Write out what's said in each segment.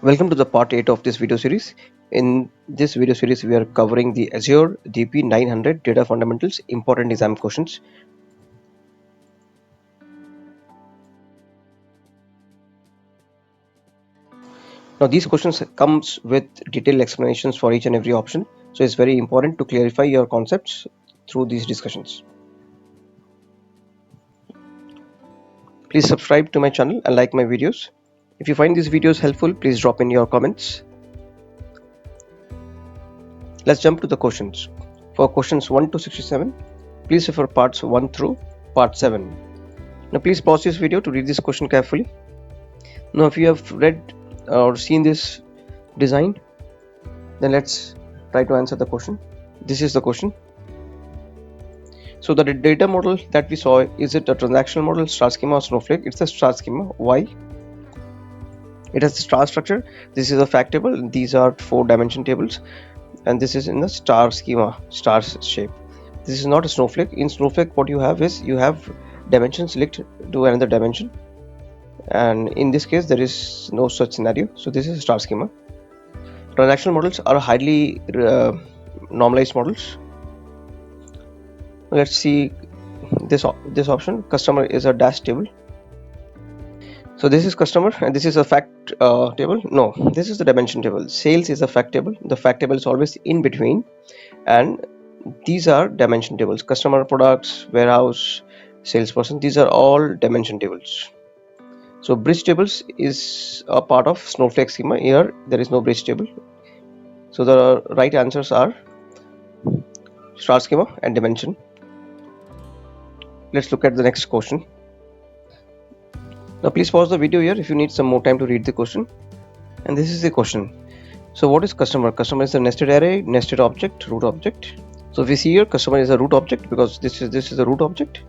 Welcome to the part 8 of this video series. In this video series, we are covering the Azure DP 900 Data Fundamentals Important Exam Questions. Now, these questions comes with detailed explanations for each and every option, so it's very important to clarify your concepts through these discussions. Please subscribe to my channel and like my videos. If you find these videos helpful, please drop in your comments. Let's jump to the questions. For questions 1 to 67, please refer parts 1 through part 7. Now please pause this video to read this question carefully. Now if you have read or seen this design, then let's try to answer the question. This is the question. So the data model that we saw, is it a transactional model, star schema, or snowflake? It's a star schema. Why? It has a star structure. This is a fact table. These are 4-dimension tables, and this is in the star schema, star shape. This is not a snowflake. In snowflake, what you have is you have dimensions linked to another dimension, and in this case there is no such scenario. So this is a star schema. Transactional models are highly normalized models. Let's see this option. Customer is a dash table. So this is customer and this is a fact table. No, this is the dimension table. Sales is a fact table. The fact table is always in between, and these are dimension tables. Customer, products, warehouse, salesperson, these are all dimension tables. So bridge tables is a part of snowflake schema. Here there is no bridge table. So the right answers are star schema and dimension. Let's look at the next question. Now please pause the video here if you need some more time to read the question. And this is the question. So what is customer? Customer is a nested array, nested object, root object. So if we see here, customer is a root object because this is a root object,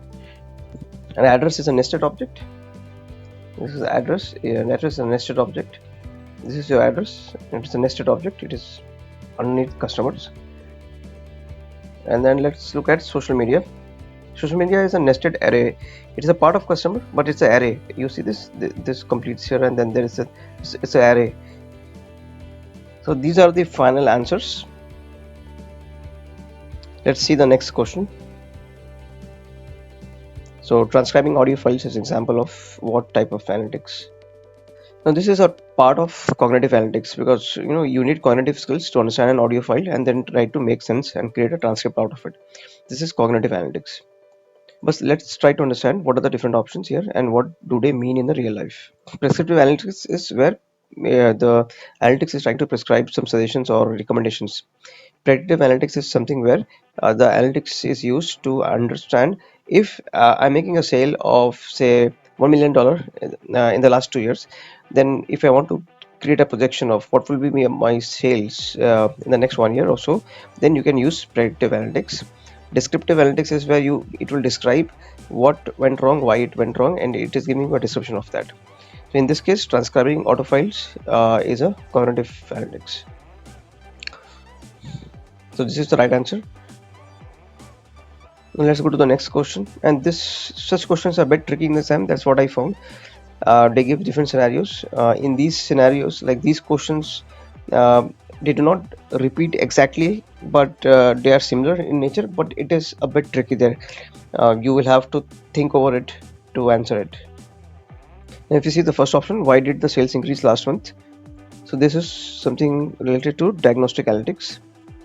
and address is a nested object. This is the address. Address is a nested object. This is your address. It is a nested object. It is underneath customers. And then let's look at social media. Social media is a nested array. It is a part of customer, but it's an array. You see this completes here, and then there is it's an array. So these are the final answers. Let's see the next question. So transcribing audio files is an example of what type of analytics? Now this is a part of cognitive analytics, because you need cognitive skills to understand an audio file and then try to make sense and create a transcript out of it. This is cognitive analytics. But let's try to understand what are the different options here and what do they mean in the real life. Prescriptive analytics is where the analytics is trying to prescribe some suggestions or recommendations. Predictive analytics is something where the analytics is used to understand if I'm making a sale of say $1 million in the last 2 years, then if I want to create a projection of what will be my sales in the next 1 year or so, then you can use predictive analytics. Descriptive analytics is where it will describe what went wrong, why it went wrong, and it is giving you a description of that. So in this case, transcribing auto files is a cognitive analytics. So this is the right answer. Now let's go to the next question, and such questions are a bit tricky in the exam. That's what I found. They give different scenarios. In these scenarios, like these questions, they do not repeat exactly, but they are similar in nature, but it is a bit tricky there. You will have to think over it to answer it. And if you see the first option, why did the sales increase last month? So this is something related to diagnostic analytics,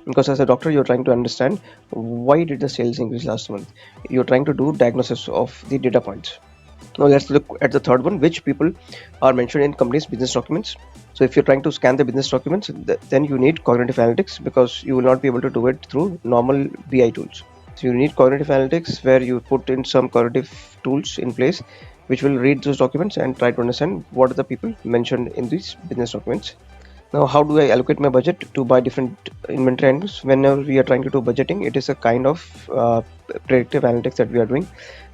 because as a doctor you're trying to understand why did the sales increase last month. You're trying to do diagnosis of the data points. Now let's look at the third one, which people are mentioned in companies' business documents. So if you're trying to scan the business documents, then you need cognitive analytics, because you will not be able to do it through normal BI tools. So you need cognitive analytics where you put in some cognitive tools in place which will read those documents and try to understand what are the people mentioned in these business documents. Now, how do I allocate my budget to buy different inventory items? Whenever we are trying to do budgeting, it is a kind of predictive analytics that we are doing,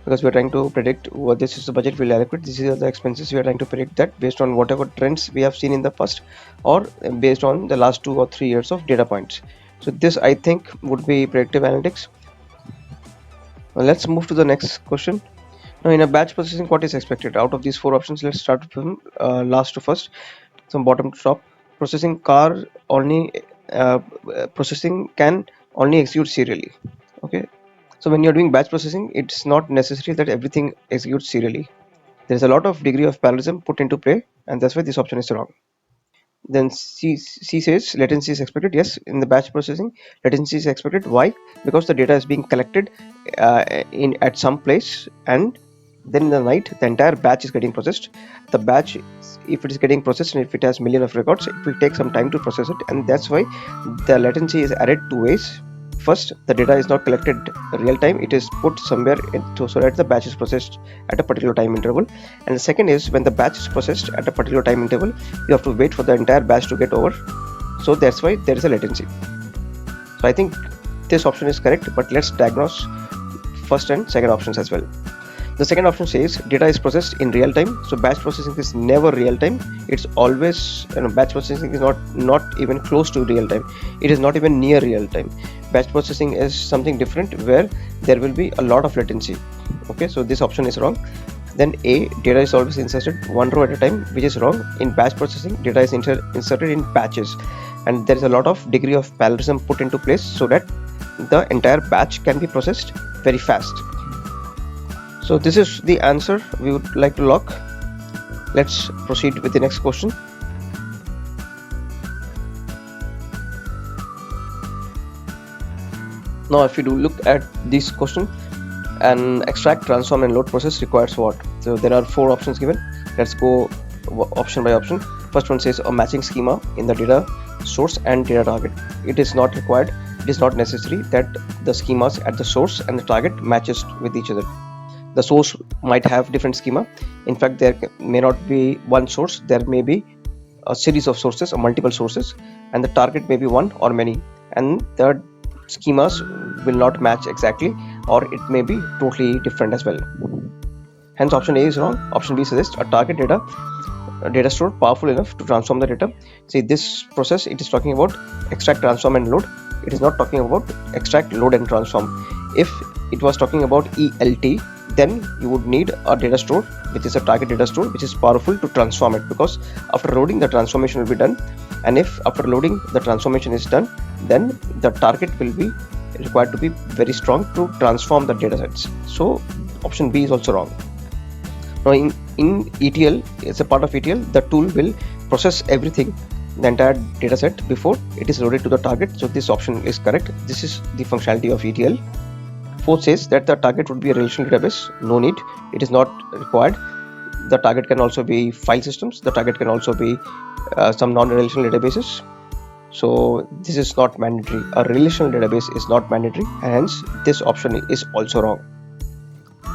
because we are trying to predict what this is the budget we'll allocate. These are the expenses we are trying to predict that based on whatever trends we have seen in the past, or based on the last 2 or 3 years of data points. So this, I think, would be predictive analytics. Now let's move to the next question. Now in a batch processing, what is expected out of these 4 options? Let's start from last to first, from bottom to top. processing car only processing can only execute serially. Okay, so when you're doing batch processing, it's not necessary that everything executes serially. There's a lot of degree of parallelism put into play, and that's why this option is wrong. Then C says latency is expected. Yes, in the batch processing, latency is expected. Why? Because the data is being collected in at some place, and then in the night, the entire batch is getting processed. The batch, if it is getting processed and if it has million of records, it will take some time to process it, and that's why the latency is added two ways. First, the data is not collected real time; it is put somewhere so that the batch is processed at a particular time interval. And the second is when the batch is processed at a particular time interval, you have to wait for the entire batch to get over. So that's why there is a latency. So I think this option is correct, but let's diagnose first and second options as well. The second option says data is processed in real time. So batch processing is never real time. It's always, batch processing is not even close to real time. It is not even near real time. Batch processing is something different where there will be a lot of latency. Okay, so this option is wrong. Then A, data is always inserted one row at a time, which is wrong. In batch processing, data is inserted in batches, and there is a lot of degree of parallelism put into place so that the entire batch can be processed very fast. So this is the answer we would like to lock. Let's proceed with the next question. Now if you do look at this question, an extract, transform and load process requires what? So there are four options given. Let's go option by option. First one says a matching schema in the data source and data target. It is not required. It is not necessary that the schemas at the source and the target matches with each other. The source might have different schema. In fact, there may not be one source. There may be a series of sources or multiple sources, and the target may be one or many, and the schemas will not match exactly, or it may be totally different as well. Hence option A is wrong. Option B suggests a target data store powerful enough to transform the data. See, this process, it is talking about extract, transform and load. It is not talking about extract, load and transform. If it was talking about ELT, then you would need a data store, which is a target data store, which is powerful to transform it, because after loading the transformation will be done, and if after loading the transformation is done, then the target will be required to be very strong to transform the data sets. So option B is also wrong. Now in ETL, it's a part of ETL, the tool will process everything, the entire data set, before it is loaded to the target. So this option is correct. This is the functionality of ETL. Fourth says that the target would be a relational database. No need, it is not required. The target can also be file systems. The target can also be some non-relational databases. So this is not mandatory. A relational database is not mandatory, and hence this option is also wrong.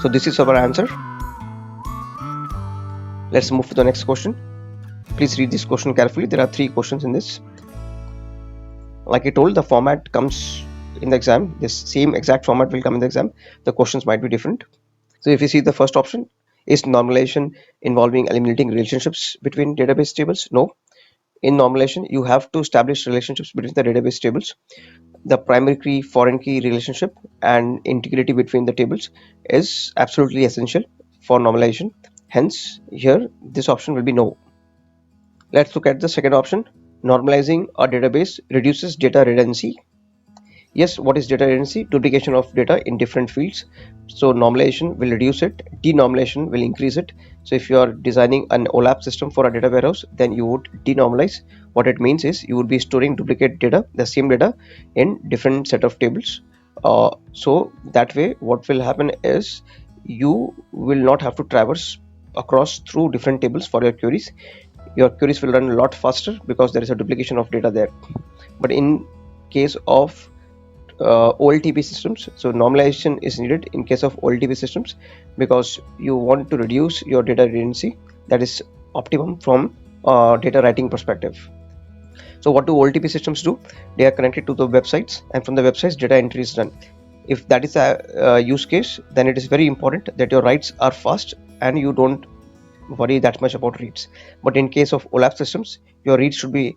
So this is our answer. Let's move to the next question. Please read this question carefully. There are three questions in this. Like I told, the format comes in the exam. This same exact format will come in the exam. The questions might be different. So if you see the first option, is normalization involving eliminating relationships between database tables? No. In normalization, you have to establish relationships between the database tables. The primary key, foreign key relationship and integrity between the tables is absolutely essential for normalization. Hence, here this option will be no. Let's look at the second option. Normalizing a database reduces data redundancy. Yes, what is data redundancy? Duplication of data in different fields. So normalization will reduce it, denormalization will increase it. So if you are designing an OLAP system for a data warehouse, then you would denormalize. What it means is you would be storing duplicate data, the same data, in different set of tables. So that way what will happen is you will not have to traverse across through different tables for your queries. Your queries will run a lot faster because there is a duplication of data there. But in case of OLTP systems, so normalization is needed in case of OLTP systems, because you want to reduce your data redundancy. That is optimum from data writing perspective. So what do OLTP systems do? They are connected to the websites, and from the websites data entry is done. If that is a use case, then it is very important that your writes are fast and you don't worry that much about reads. But in case of OLAP systems, your reads should be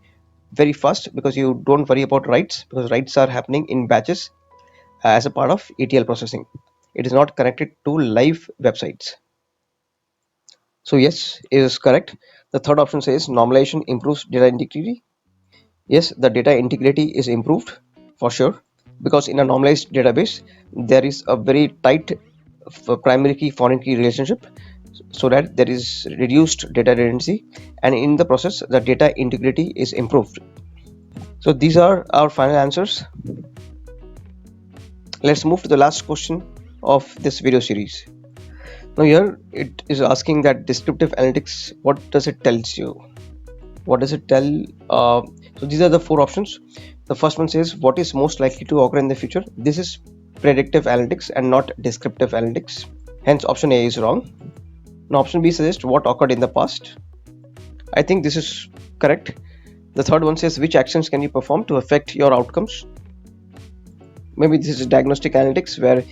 very fast, because you don't worry about writes, because writes are happening in batches as a part of ETL processing. It is not connected to live websites. So yes, it is correct. The third option says normalization improves data integrity. Yes, the data integrity is improved for sure, because in a normalized database there is a very tight primary key foreign key relationship, so that there is reduced data redundancy, and in the process the data integrity is improved. So these are our final answers. Let's move to the last question of this video series. Now here it is asking that descriptive analytics, what does it tells you? What does it tell? So these are the four options. The first one says what is most likely to occur in the future. This is predictive analytics and not descriptive analytics. Hence option A is wrong. Now option B suggests what occurred in the past. I think this is correct. The third one says which actions can you perform to affect your outcomes. Maybe this is diagnostic analytics, where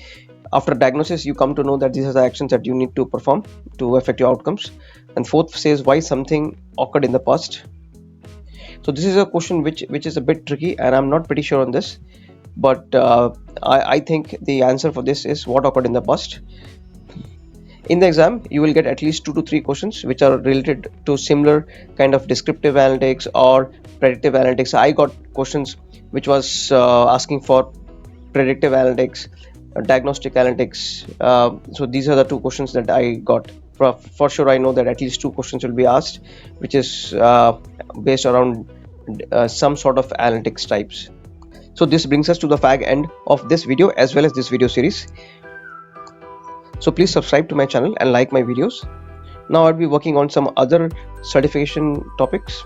after diagnosis you come to know that these are the actions that you need to perform to affect your outcomes. And fourth says why something occurred in the past. So this is a question which is a bit tricky, and I'm not pretty sure on this, but I think the answer for this is what occurred in the past. In the exam you will get at least 2 to 3 questions which are related to similar kind of descriptive analytics or predictive analytics. I got questions which was asking for predictive analytics, diagnostic analytics. So these are the 2 questions that I got. For sure I know that at least 2 questions will be asked which is based around some sort of analytics types. So this brings us to the fag end of this video as well as this video series. So please subscribe to my channel and like my videos. Now I'll be working on some other certification topics.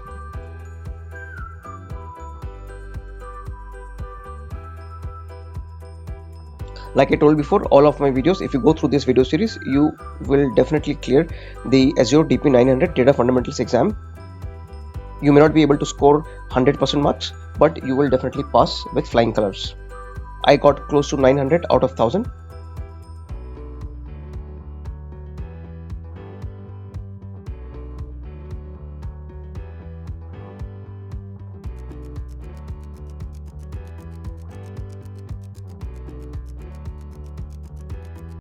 Like I told before, all of my videos, if you go through this video series, you will definitely clear the Azure DP900 Data Fundamentals exam. You may not be able to score 100% marks, but you will definitely pass with flying colors. I got close to 900 out of 1000.